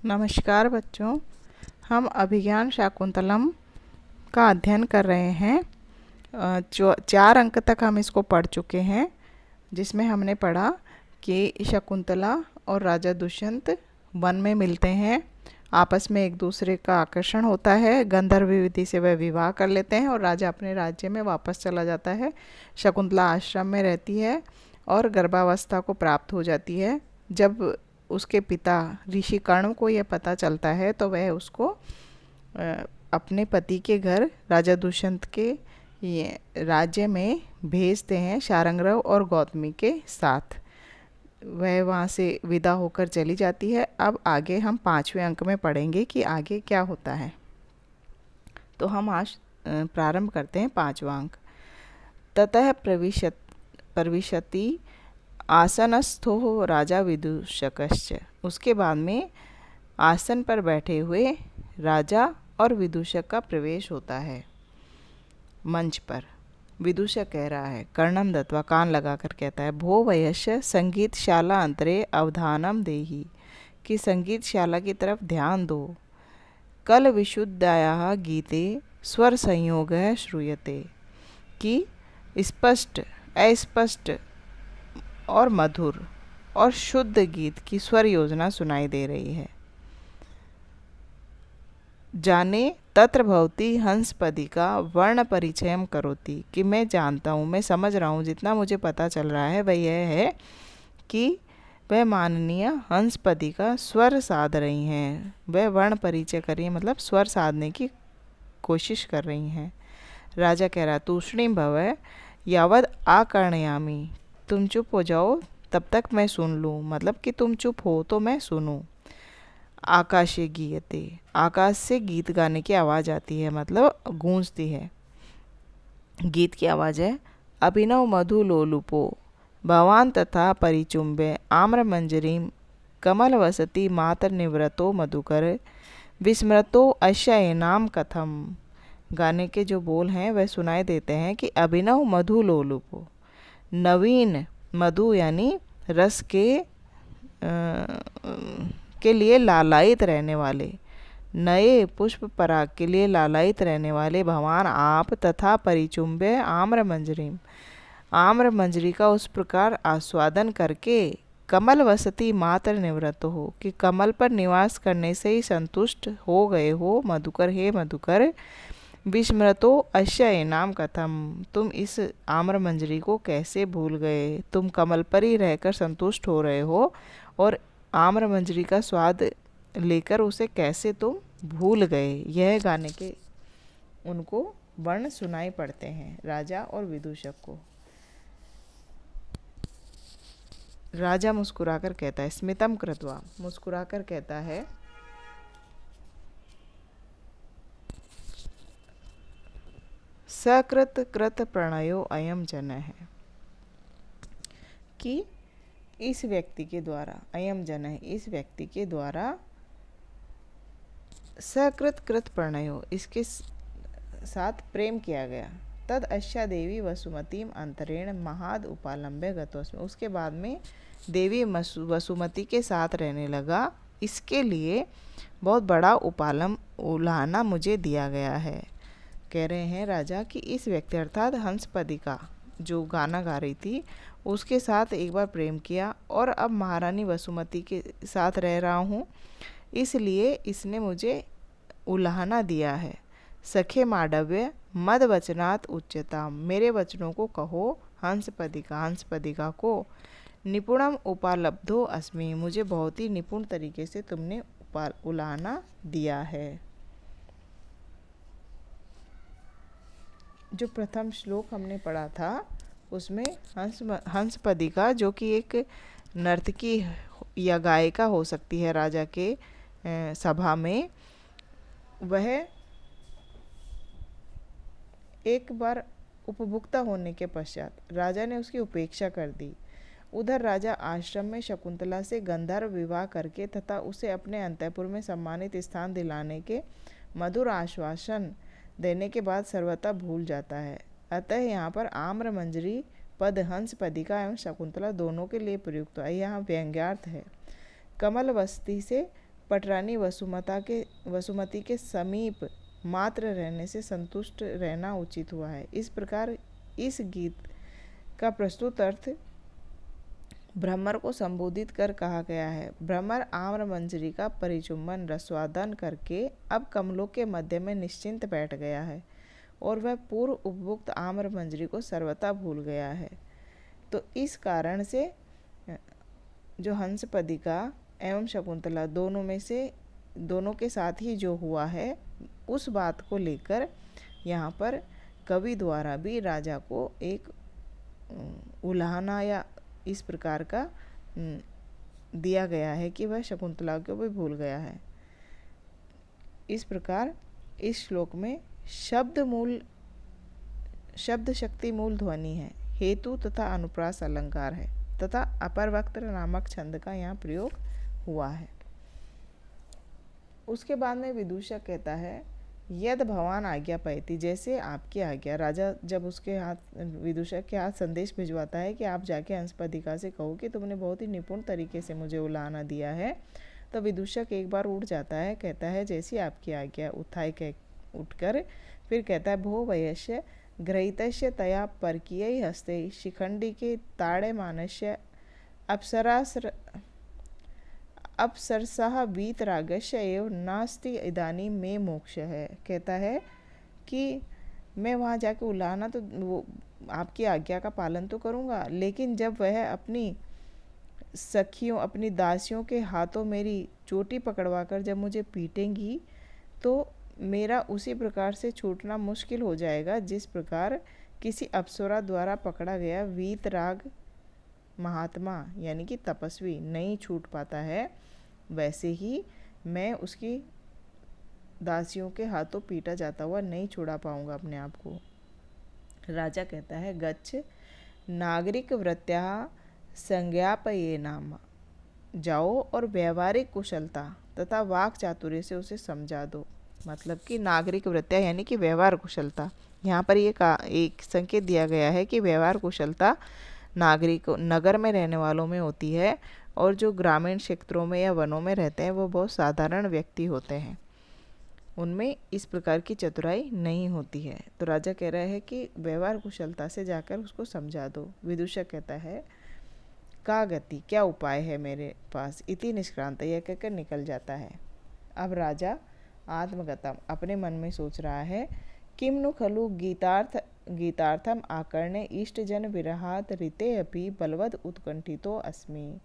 नमस्कार बच्चों, हम अभिज्ञान शाकुंतलम का अध्ययन कर रहे हैं। जो 4 अंक तक हम इसको पढ़ चुके हैं, जिसमें हमने पढ़ा कि शकुंतला और राजा दुष्यंत वन में मिलते हैं, आपस में एक दूसरे का आकर्षण होता है, गंधर्व विधि से वह विवाह कर लेते हैं और राजा अपने राज्य में वापस चला जाता है। शकुंतला आश्रम में रहती है और गर्भावस्था को प्राप्त हो जाती है। जब उसके पिता ऋषि कर्ण को यह पता चलता है तो वह उसको अपने पति के घर राजा दुष्यंत के ये राज्य में भेजते हैं, शारंगरव और गौतमी के साथ। वह वहाँ से विदा होकर चली जाती है। अब आगे हम 5वें अंक में पढ़ेंगे कि आगे क्या होता है। तो हम आज प्रारंभ करते हैं 5वां अंक। ततः प्रविशति आसनस्थो राजा विदूषकश्च। उसके बाद में आसन पर बैठे हुए राजा और विदूषक का प्रवेश होता है मंच पर। विदूषक कह रहा है, कर्णम दत्वा, कान लगाकर कहता है, भो वयस्य संगीतशाला अंतरे अवधानम देहि, कि संगीतशाला की तरफ ध्यान दो। कल विशुद्धायाः गीते स्वर संयोगः श्रूयते, कि स्पष्ट, अस्पष्ट और मधुर और शुद्ध गीत की स्वर योजना सुनाई दे रही है। जाने तत्र भवती हंसपदिका वर्ण परिचयम करोति, कि मैं जानता हूँ, मैं समझ रहा हूँ, जितना मुझे पता चल रहा है वह यह है कि वह माननीय हंसपदिका स्वर साध रही हैं। वह वर्ण परिचय कर रही हैं, मतलब स्वर साधने की कोशिश कर रही हैं। राजा कह रहा, तूष्णीम भव यावद आकर्णयामी, तुम चुप हो जाओ तब तक मैं सुन लूँ, मतलब कि तुम चुप हो तो मैं सुनूँ। आकाशे गीयते, आकाश से गीत गाने की आवाज़ आती है, मतलब गूंजती है, गीत की आवाज़ है। अभिनव मधु लोलुपो भवान तथा परिचुंबे आम्र मंजरीम कमल वसती मातर निवृतो मधुकर विस्मृतो अश्य नाम कथम। गाने के जो बोल हैं वह सुनाई देते हैं कि अभिनव मधु लोलुपो, नवीन मधु यानी रस के लिए लालायित रहने वाले, नए पुष्प पराग के लिए लालायित रहने वाले भगवान आप, तथा परिचुंबे आम्र मंजरीम, आम्र मंजरी का उस प्रकार आस्वादन करके कमल वसती मात्र निवृत्त हो, कि कमल पर निवास करने से ही संतुष्ट हो गए हो मधुकर, हे मधुकर। विस्मृतो अश्य नाम कथम, तुम इस आम्र मंजरी को कैसे भूल गए? तुम कमल पर ही रहकर संतुष्ट हो रहे हो और आम्र मंजरी का स्वाद लेकर उसे कैसे तुम भूल गए? यह गाने के उनको वर्ण सुनाई पड़ते हैं, राजा और विदूषक को। राजा मुस्कुराकर कहता है, स्मितम कृत्वा, मुस्कुराकर कहता है, सकृत कृत प्रणयो अयम जन है, कि इस व्यक्ति के द्वारा, अयम जन है, इस व्यक्ति के द्वारा सकृत कृत प्रणयो, इसके साथ प्रेम किया गया। तद अश्या देवी वसुमतीम अंतरेण महाद उपालंबे गतोस्मि, उसके बाद में देवी वसुमती के साथ रहने लगा, इसके लिए बहुत बड़ा उलाहना मुझे दिया गया है। कह रहे हैं राजा कि इस व्यक्ति अर्थात हंसपदिका जो गाना गा रही थी उसके साथ एक बार प्रेम किया और अब महारानी वसुमती के साथ रह रहा हूँ, इसलिए इसने मुझे उलाहना दिया है। सखे माडव्य मद वचनात् उच्चता, मेरे वचनों को कहो हंसपदिका, हंसपदिका को। निपुणम उपालब्धो अस्मि, मुझे बहुत ही निपुण तरीके से तुमने उलाहना दिया है। जो प्रथम श्लोक हमने पढ़ा था उसमें हंसपदिका, जो कि एक नर्तकी या गायिका हो सकती है राजा के सभा में, वह एक बार उपभुक्ता होने के पश्चात राजा ने उसकी उपेक्षा कर दी। उधर राजा आश्रम में शकुंतला से गंधर्व विवाह करके तथा उसे अपने अंतःपुर में सम्मानित स्थान दिलाने के मधुर आश्वासन देने के बाद सर्वथा भूल जाता है। अतः यहाँ पर आम्र मंजरी पद हंसपदिका एवं शकुंतला दोनों के लिए प्रयुक्त है। यहाँ व्यंग्यार्थ है। कमल वस्ती से पटरानी वसुमती के समीप मात्र रहने से संतुष्ट रहना उचित हुआ है। इस प्रकार इस गीत का प्रस्तुत अर्थ भ्रमर को संबोधित कर कहा गया है। भ्रमर आम्र मंजरी का परिचुम्बन रसवादन करके अब कमलों के मध्य में निश्चिंत बैठ गया है और वह पूर्व उपभुक्त आम्र मंजरी को सर्वथा भूल गया है। तो इस कारण से जो हंसपदिका एवं शकुंतला दोनों के साथ ही जो हुआ है, उस बात को लेकर यहाँ पर कवि द्वारा भी राजा को एक उलाहना या इस प्रकार का दिया गया है कि वह शकुंतला को भी भूल गया है। इस प्रकार इस श्लोक में शब्द शक्ति मूल ध्वनि है, हेतु तथा अनुप्रास अलंकार है तथा अपरवक्त्र नामक छंद का यहाँ प्रयोग हुआ है। उसके बाद में विदूषक कहता है यद भगवान आज्ञा पायती, जैसे आपकी आज्ञा। राजा जब उसके हाथ विदूषक के हाथ संदेश भिजवाता है कि आप जाके हंसपदिका से कहो कि तुमने बहुत ही निपुण तरीके से मुझे उलाहना दिया है, तो विदूषक एक बार उठ जाता है, कहता है जैसी आपकी आज्ञा। उठकर फिर कहता है भो वयस्य ग्रहीतस्य तया परकीय हस्ते शिखंडी के ताड़े मानस्य अपसरसः वीतरागस्य एव नास्ति इदानी में मोक्ष है। कहता है कि मैं वहाँ जाके उलाहना तो वो आपकी आज्ञा का पालन तो करूँगा, लेकिन जब वह अपनी सखियों अपनी दासियों के हाथों मेरी चोटी पकड़वा कर जब मुझे पीटेंगी तो मेरा उसी प्रकार से छूटना मुश्किल हो जाएगा जिस प्रकार किसी अप्सरा द्वारा पकड़ा गया वीतराग महात्मा यानी कि तपस्वी नहीं छूट पाता है, वैसे ही मैं उसकी दासियों के हाथों पीटा जाता हुआ नहीं छुड़ा पाऊंगा अपने आप को। राजा कहता है गच्छ नागरिक वृत्त्या संज्ञापये नाम, जाओ और व्यवहारिक कुशलता तथा वाक चातुर्य से उसे समझा दो। मतलब कि नागरिक वृत्तियाँ यानी कि व्यवहार कुशलता, यहाँ पर ये एक संकेत दिया गया है कि व्यवहार कुशलता नगर में रहने वालों में होती है और जो ग्रामीण क्षेत्रों में या वनों में रहते हैं वो बहुत साधारण व्यक्ति होते हैं, उनमें इस प्रकार की चतुराई नहीं होती है। तो राजा कह रहा है कि व्यवहार कुशलता से जाकर उसको समझा दो। विदूषक कहता है का गति, क्या उपाय है मेरे पास, इति निष्क्रांत, यह कहकर निकल जाता है। अब राजा आत्मगतम अपने मन में सोच रहा है किम नु खलु गीतार्थम आकर्णे इष्टजन विरहात ऋते अपि बलवद उत्कंठितो अस्मि,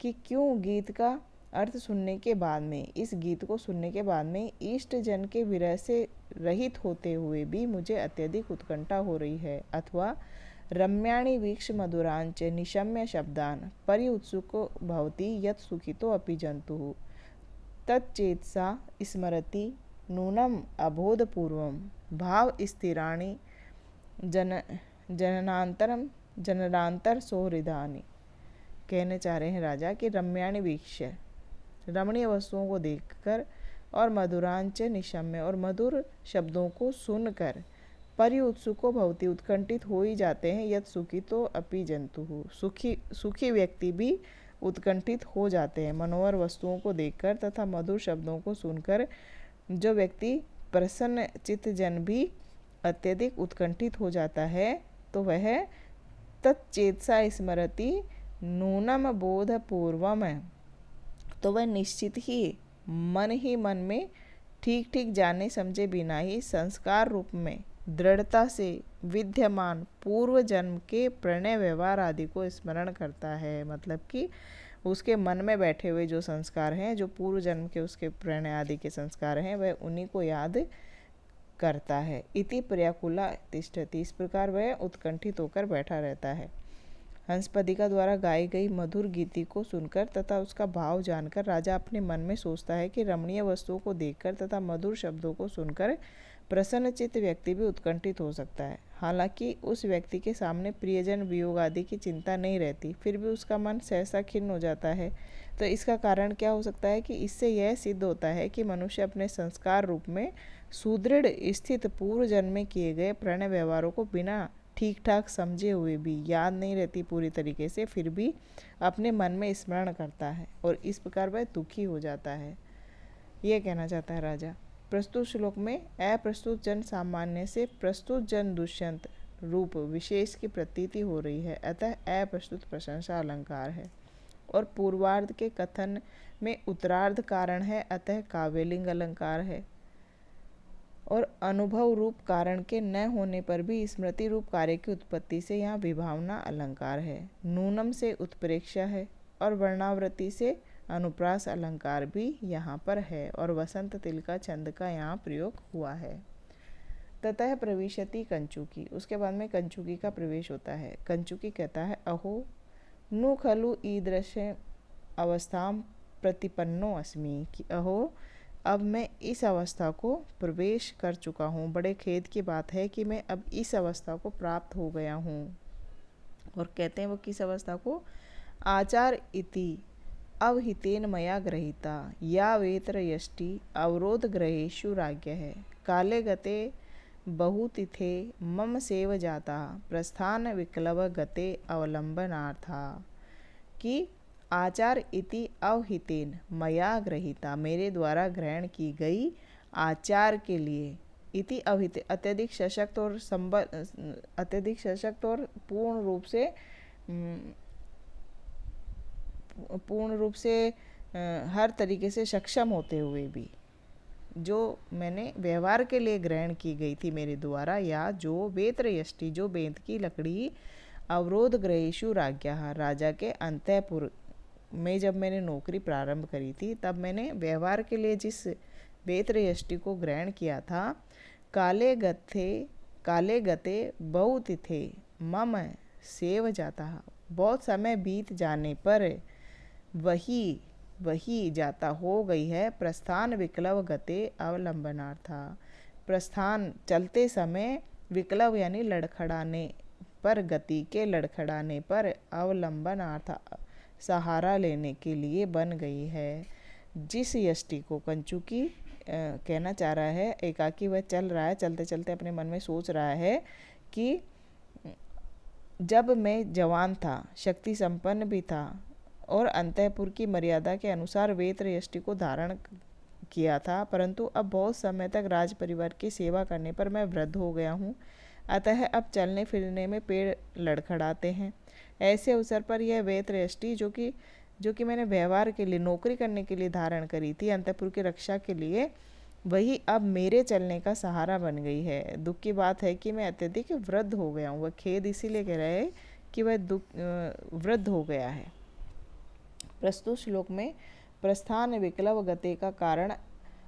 कि क्यों गीत का अर्थ सुनने के बाद में, इस गीत को सुनने के बाद में इष्ट जन के विरह से रहित होते हुए भी मुझे अत्यधिक उत्कंठा हो रही है। अथवा रम्याणि वीक्ष मधुरांच निशम्य शब्दान परिउत्सुको भवति यत् सुखितो अपि जंतुः तच्चेतसा स्मरति नूनम अबोधपूर्वम भाव स्थिराणि जननांतर सोहृदानि। कहने चाह रहे हैं राजा कि रम्याणि वीक्ष, रमणीय वस्तुओं को देखकर और मधुरांच निशम्य और मधुर शब्दों को सुनकर परिउत्सुको भवति उत्कंठित हो ही जाते हैं, यत् सुखितो अपि जंतुः सुखी व्यक्ति भी उत्कंठित हो जाते हैं। मनोहर वस्तुओं को देखकर तथा मधुर शब्दों को सुनकर जो व्यक्ति प्रसन्न चित्त जन भी अत्यधिक उत्कंठित हो जाता है, तो वह तच्चेतसा स्मरति नूनम बोध पूर्वम, तो वह निश्चित ही मन में ठीक ठीक जाने समझे बिना ही संस्कार रूप में दृढ़ता से विद्यमान पूर्व जन्म के प्रणय व्यवहार आदि को स्मरण करता है। मतलब कि उसके मन में बैठे हुए जो संस्कार हैं, जो पूर्व जन्म के उसके प्रणय आदि के संस्कार हैं, वह उन्हीं को याद करता है। इति पर्याकुला तिष्ठति, इस प्रकार वह उत्कंठित होकर बैठा रहता है। हंसपदिका द्वारा गाई गई मधुर गीति को सुनकर तथा उसका भाव जानकर राजा अपने मन में सोचता है कि रमणीय वस्तुओं को देखकर तथा मधुर शब्दों को सुनकर प्रसन्नचित्त व्यक्ति भी उत्कंठित हो सकता है। हालांकि उस व्यक्ति के सामने प्रियजन वियोग आदि की चिंता नहीं रहती, फिर भी उसका मन सहसा खिन्न हो जाता है। तो इसका कारण क्या हो सकता है कि इससे यह सिद्ध होता है कि मनुष्य अपने संस्कार रूप में सुदृढ़ स्थित पूर्व जन्म में किए गए प्रणय व्यवहारों को बिना ठीक ठाक समझे हुए भी, याद नहीं रहती पूरी तरीके से, फिर भी अपने मन में स्मरण करता है और इस प्रकार वह दुखी हो जाता है। ये कहना चाहता है राजा। प्रस्तुत श्लोक में अप्रस्तुत जन सामान्य से प्रस्तुत जन दुष्यंत रूप विशेष की प्रतीति हो रही है, अतः अप्रस्तुत प्रशंसा अलंकार है। और पूर्वार्ध के कथन में उत्तरार्ध कारण है, अतः काव्यलिंग अलंकार है। और अनुभव रूप कारण के न होने पर भी स्मृति रूप कार्य की उत्पत्ति से यहाँ विभावना अलंकार है। नूनम से उत्प्रेक्षा है और वर्णावृत्ति से अनुप्रास अलंकार भी यहाँ पर है। और वसंत तिलका छंद का यहाँ प्रयोग हुआ है। ततः प्रविशति कंचुकी, उसके बाद में कंचुकी का प्रवेश होता है। कंचुकी कहता है अहो नु खलु ईदृश अवस्था प्रतिपन्नो अस्मि, कि अहो अब मैं इस अवस्था को प्रवेश कर चुका हूँ। बड़े खेद की बात है कि मैं अब इस अवस्था को प्राप्त हो गया हूँ। और कहते हैं वो किस अवस्था को? आचार इति अवहितेन मया ग्रहीता या वेत्र यष्टि अवरोध ग्रहेषु राज्ञ है। काले गते बहुतिथे मम सेव जाता प्रस्थान विक्लव गते अवलंबनार्था, कि आचार इति अवहितेन मया ग्रहीता, मेरे द्वारा ग्रहण की गई आचार के लिए, इति अवहित अत्यधिक सशक्त और अत्यधिक सशक्त और पूर्ण रूप से हर तरीके से सक्षम होते हुए भी जो मैंने व्यवहार के लिए ग्रहण की गई थी मेरे द्वारा, या जो वेत्र यष्टि जो बेंत की लकड़ी अवरोध ग्रहेषु राज्ञा, राजा के अंतःपुर में जब मैंने नौकरी प्रारंभ करी थी तब मैंने व्यवहार के लिए जिस वेत्र यष्टि को ग्रहण किया था, काले गते बहुतिथे मम सेव जाता, बहुत समय बीत जाने पर वही जाता हो गई है प्रस्थान विक्लव गते अवलंबनार्था, प्रस्थान चलते समय विक्लव यानी लड़खड़ाने पर, गति के लड़खड़ाने पर अवलंबनार्था सहारा लेने के लिए बन गई है। जिस यष्टि को कंचुकी कहना चाह रहा है, एकाकी वह चल रहा है, चलते चलते अपने मन में सोच रहा है कि जब मैं जवान था, शक्ति संपन्न भी था और अंतःपुर की मर्यादा के अनुसार वेत्र यष्टि को धारण किया था, परंतु अब बहुत समय तक राज परिवार की सेवा करने पर मैं वृद्ध हो गया हूँ, अतः अब चलने फिरने में पेड़ लड़खड़ाते हैं। ऐसे अवसर पर यह वेत्र यष्टि जो कि मैंने व्यवहार के लिए, नौकरी करने के लिए धारण करी थी, अंतःपुर की रक्षा के लिए, वही अब मेरे चलने का सहारा बन गई है। दुख की बात है कि मैं अत्यधिक वृद्ध हो गया हूँ। वह खेद इसीलिए कह रहा है कि वह वृद्ध हो गया है। प्रस्तुत श्लोक में प्रस्थान विक्लव गते का कारण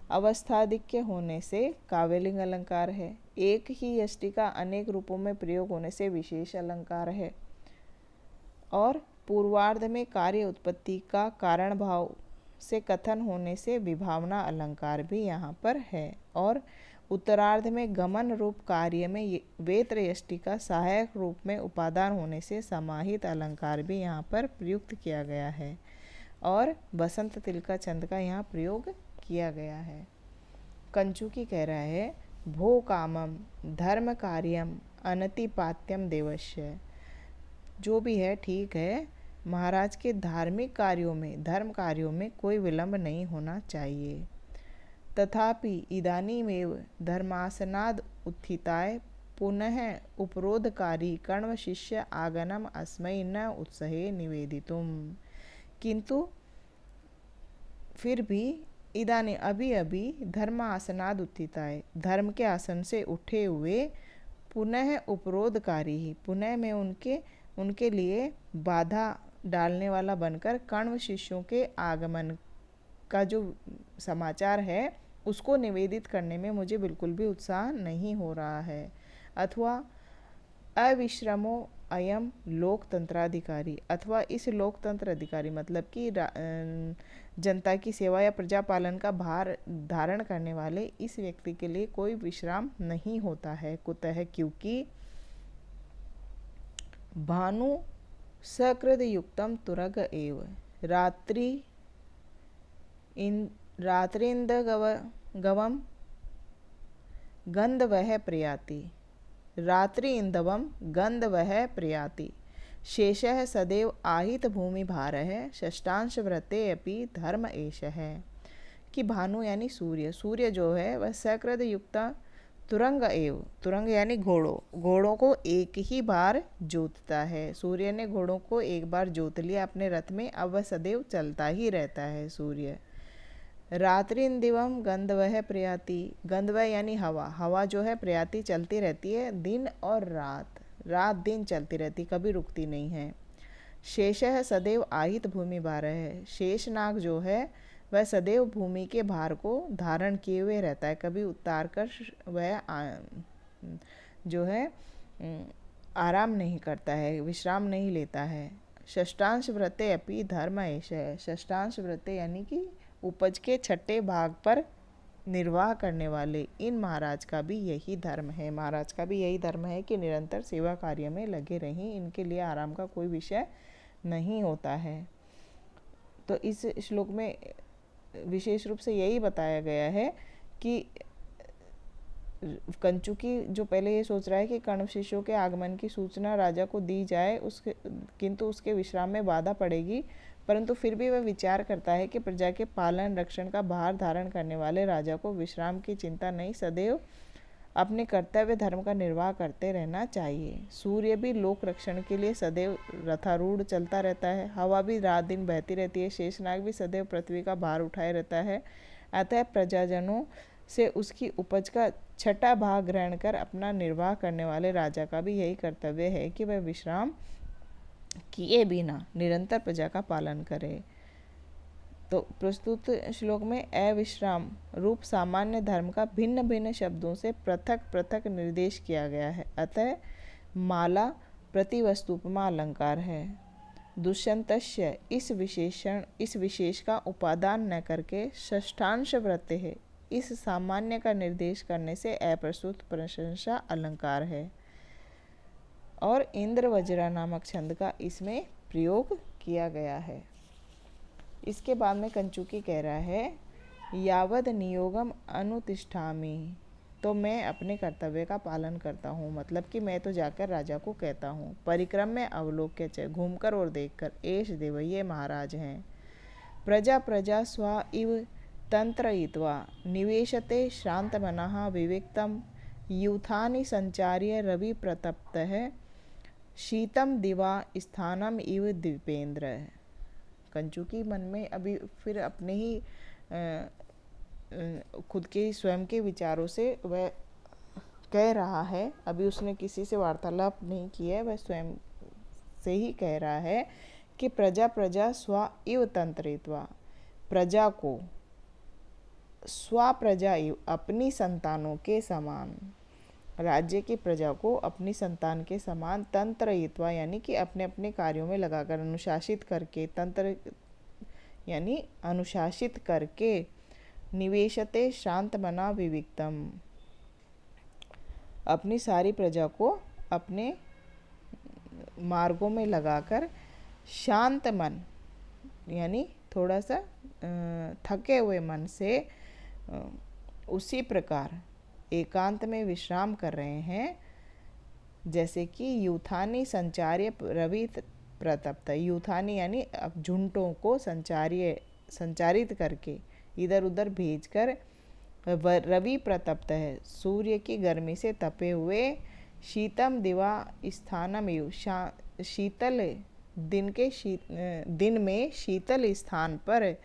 अवस्थाधिक्य होने से काव्यलिंग अलंकार है। एक ही यष्टि का अनेक रूपों में प्रयोग होने से विशेष अलंकार है। और पूर्वार्ध में कार्य उत्पत्ति का कारण भाव से कथन होने से विभावना अलंकार भी यहाँ पर है। और उत्तरार्ध में गमन रूप कार्य में वेत्र यष्टि का सहायक रूप में उपादान होने से समाहित अलंकार भी यहाँ पर प्रयुक्त किया गया है। और बसंत तिलका छंद का यहाँ प्रयोग किया गया है। कंचुकी कह रहा है भो कामम धर्म कार्यम अनतिपात्यम देवश्य, जो भी है ठीक है, महाराज के धार्मिक कार्यों में, धर्म कार्यों में कोई विलंब नहीं होना चाहिए। तथापि इदानीमेव धर्मासनाद उत्थिताय पुनः उपरोधकारी कण्व शिष्य आगनम अस्मै न उत्सहे निवेदितुम, किंतु फिर भी इदानी अभी धर्म आसनाद उत्थिताय, धर्म के आसन से उठे हुए, पुनः उपरोधकारी ही, पुनः में उनके लिए बाधा डालने वाला बनकर कण्व शिष्यों के आगमन का जो समाचार है उसको निवेदित करने में मुझे बिल्कुल भी उत्साह नहीं हो रहा है। अथवा अविश्रमो अयम लोकतंत्राधिकारी, अथवा इस लोकतंत्र अधिकारी मतलब कि जनता की सेवा या प्रजा पालन का भार धारण करने वाले इस व्यक्ति के लिए कोई विश्राम नहीं होता है। कुतः, क्योंकि भानु सकृद युक्तम तुरग एव रात्रिंदगवम गंधवह प्रयाति, रात्रि इंदवम गंधवह प्रयाति, शेषः सदैव आहित भूमि भारः षष्ठांश व्रते अपि धर्म एष है, कि भानु यानी सूर्य, सूर्य जो है वह सकृद युक्ता तुरंग एव, तुरंग यानी घोड़ों, घोड़ों को एक ही बार जोतता है। सूर्य ने घोड़ों को एक बार जोत लिया अपने रथ में, अब वह सदैव चलता ही रहता है सूर्य। रात्रिन दिवम गंधवह प्रयाति, गंधवह यानी हवा, हवा जो है प्रयाति चलती रहती है दिन और रात, रात दिन चलती रहती, कभी रुकती नहीं है। शेषः सदैव आहित भूमि भारः है, शेषनाग जो है वह सदैव भूमि के भार को धारण किए हुए रहता है, कभी उतार कर वह जो है आराम नहीं करता है, विश्राम नहीं लेता है। षष्ठांश व्रते अपि धर्म एष है, षष्ठांश व्रते यानी कि उपज के छठे भाग पर निर्वाह करने वाले इन महाराज का भी यही धर्म है, महाराज का भी यही धर्म है कि निरंतर सेवा कार्य में लगे रहें, इनके लिए आराम का कोई विषय नहीं होता है। तो इस श्लोक में विशेष रूप से यही बताया गया है कि कंचुकी जो पहले ये सोच रहा है कि कण्व शिष्यों के आगमन की सूचना राजा को दी जाए, उसके किंतु उसके विश्राम में बाधा पड़ेगी, परंतु फिर भी वह विचार करता है कि प्रजा के पालन रक्षण का भार धारण करने वाले राजा को विश्राम की चिंता नहीं, सदैव अपने कर्तव्य धर्म का निर्वाह करते रहना चाहिए। सूर्य भी लोक रक्षण के लिए सदैव रथारूढ़ चलता रहता है, हवा भी रात दिन बहती रहती है, शेषनाग भी सदैव पृथ्वी का भार उठाए रहता है। अतः प्रजाजनों से उसकी उपज का छठा भाग ग्रहण कर अपना निर्वाह करने वाले राजा का भी यही कर्तव्य है कि वह विश्राम किए बिना निरंतर प्रजा का पालन करे। तो प्रस्तुत श्लोक में अविश्राम रूप सामान्य धर्म का भिन्न भिन्न शब्दों से पृथक पृथक निर्देश किया गया है, अतः माला प्रतिवस्तुपमा अलंकार है। दुष्यंतस्य इस विशेष का उपादान न करके षष्ठांश व्रत है, इस सामान्य का निर्देश करने से अप्रस्तुत प्रशंसा अलंकार है और इंद्र वज्रा नामक छंद का इसमें प्रयोग किया गया है। इसके बाद में कंचुकी कह रहा है यावद नियोगम अनुतिष्ठामि, तो मैं अपने कर्तव्य का पालन करता हूँ, मतलब कि मैं तो जाकर राजा को कहता हूँ। परिक्रम में अवलोक्य च, घूमकर और देखकर, एष देव ये महाराज हैं। प्रजा प्रजा स्वा इव तंत्रयित्वा निवेशते शांत मनः विविक्तम यूथानि संचार्य रवि प्रतप्तः शीतम दिवा स्थानम इव द्वीपेंद्र। कंचुकी मन में अभी फिर अपने ही खुद के स्वयं के विचारों से वह कह रहा है, अभी उसने किसी से वार्तालाप नहीं किया है, वह स्वयं से ही कह रहा है कि प्रजा प्रजा स्व इव तंत्रित्वा, प्रजा को स्व प्रजा इव अपनी संतानों के समान, राज्य की प्रजा को अपनी संतान के समान तंत्रयित्वा यानी कि अपने अपने कार्यों में लगाकर अनुशासित करके, तंत्र यानी अनुशासित करके, निवेशते शांत मना विविक्तम, अपनी सारी प्रजा को अपने मार्गों में लगाकर शांत मन यानी थोड़ा सा थके हुए मन से उसी प्रकार एकांत में विश्राम कर रहे हैं, जैसे कि यूथानी संचार्य रवि प्रतप्त, यूथानी यानी अब झुंडों को संचारित करके इधर उधर भेजकर रवि प्रतप्त है, सूर्य की गर्मी से तपे हुए, शीतम दिवा स्थानम यु, शीतल दिन में शीतल स्थान पर,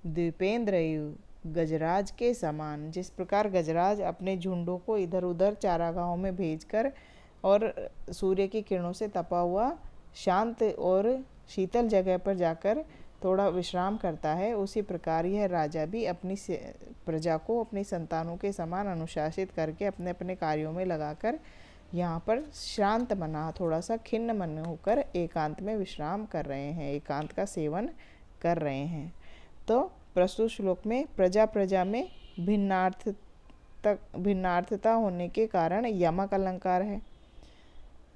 द्वीपेंद्र यु गजराज के समान, जिस प्रकार गजराज अपने झुंडों को इधर उधर चारागाहों में भेजकर और सूर्य की किरणों से तपा हुआ शांत और शीतल जगह पर जाकर थोड़ा विश्राम करता है, उसी प्रकार यह राजा भी अपनी प्रजा को अपनी संतानों के समान अनुशासित करके अपने अपने कार्यों में लगाकर यहाँ पर शांत मना, थोड़ा सा खिन्न मन होकर एकांत में विश्राम कर रहे हैं, एकांत का सेवन कर रहे हैं। तो प्रस्तुत श्लोक में प्रजा प्रजा में भिन्नार्थता होने के कारण यमक अलंकार है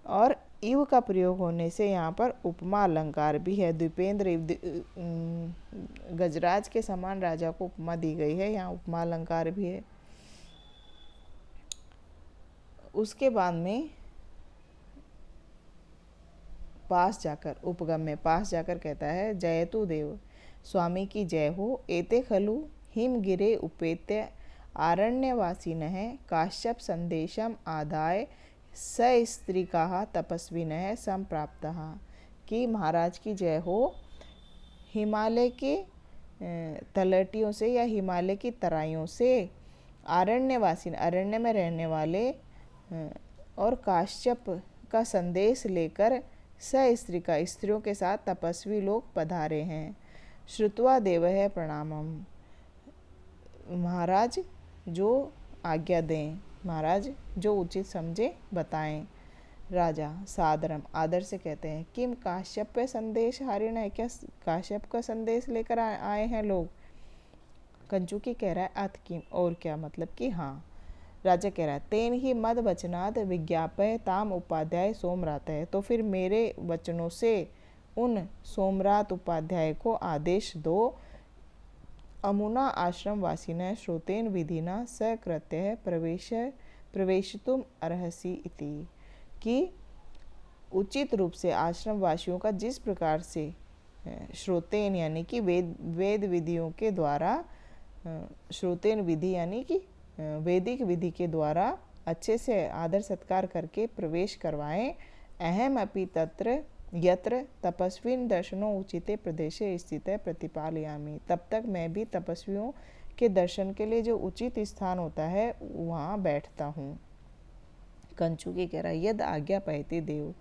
और इव का प्रयोग होने से यहाँ पर उपमा अलंकार भी है। द्वीपेंद्र गजराज के समान राजा को उपमा दी गई है, यहाँ उपमा अलंकार भी है। उसके बाद में पास जाकर, उपगम में पास जाकर कहता है जयतु देव, स्वामी की जय हो, एते खलु हिमगिरे उपेत्य आरण्यवासिनः काश्यप संदेशम आदाय स स्त्रीकाः तपस्विनः संप्राप्तः। कि महाराज की जय हो। हिमालय के तलहटियों से या हिमालय की तराइयों से आरण्यवासी, अरण्य में रहने वाले और काश्यप का संदेश लेकर स स्त्री का, स्त्रियों के साथ तपस्वी लोग पधारे हैं। श्रुत्वा देवः प्रणामम। महाराज जो आज्ञा दें, महाराज जो उचित समझे बताएं। राजा सादरम आदर से कहते हैं, किम काश्यप संदेश हारिण है, क्या काश्यप का संदेश लेकर आए हैं लोग। कंचुकी कह रहा है अथ किम, और क्या, मतलब कि हाँ। राजा कह रहा है तेन ही मद वचनाद विज्ञापय ताम उपाध्याय सोमरात है। तो फिर मेरे वचनों से उन सोमरात उपाध्याय को आदेश दो। अमुना आश्रम वासिनः श्रोतेन विधिना सकृत्य प्रवेशितुम अर्हसि इति। कि उचित रूप से आश्रम वासियों का जिस प्रकार से श्रोतेन यानी कि वेद विधियों के द्वारा, श्रोतेन विधि यानी कि वैदिक विधि के द्वारा अच्छे से आदर सत्कार करके प्रवेश करवाएं। अहम अपि तत्र यत्र तपस्विन दर्शनों उचिते प्रदेशे स्थित है प्रतिपालयामि। तब तक मैं भी तपस्वियों के दर्शन के लिए जो उचित स्थान होता है वहाँ बैठता हूँ। कंचुकी कह रहा है यद आज्ञा पहते देव,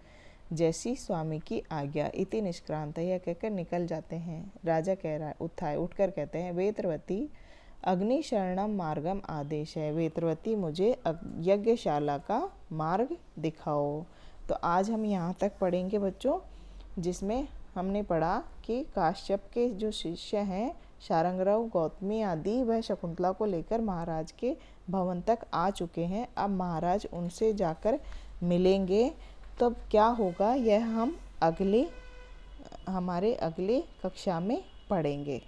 जैसी स्वामी की आज्ञा, इति निष्क्रांत, यह कहकर निकल जाते हैं। राजा कह रहा है उत्थाय, उठकर कहते हैं वेत्रवती अग्नि शरणम मार्गम आदेश है। वेत्रवती मुझे यज्ञशाला का मार्ग दिखाओ। तो आज हम यहाँ तक पढ़ेंगे बच्चों, जिसमें हमने पढ़ा कि काश्यप के जो शिष्य हैं शारंगराव, गौतमी आदि, वह शकुंतला को लेकर महाराज के भवन तक आ चुके हैं। अब महाराज उनसे जाकर मिलेंगे, तब क्या होगा यह हम हमारे अगले कक्षा में पढ़ेंगे।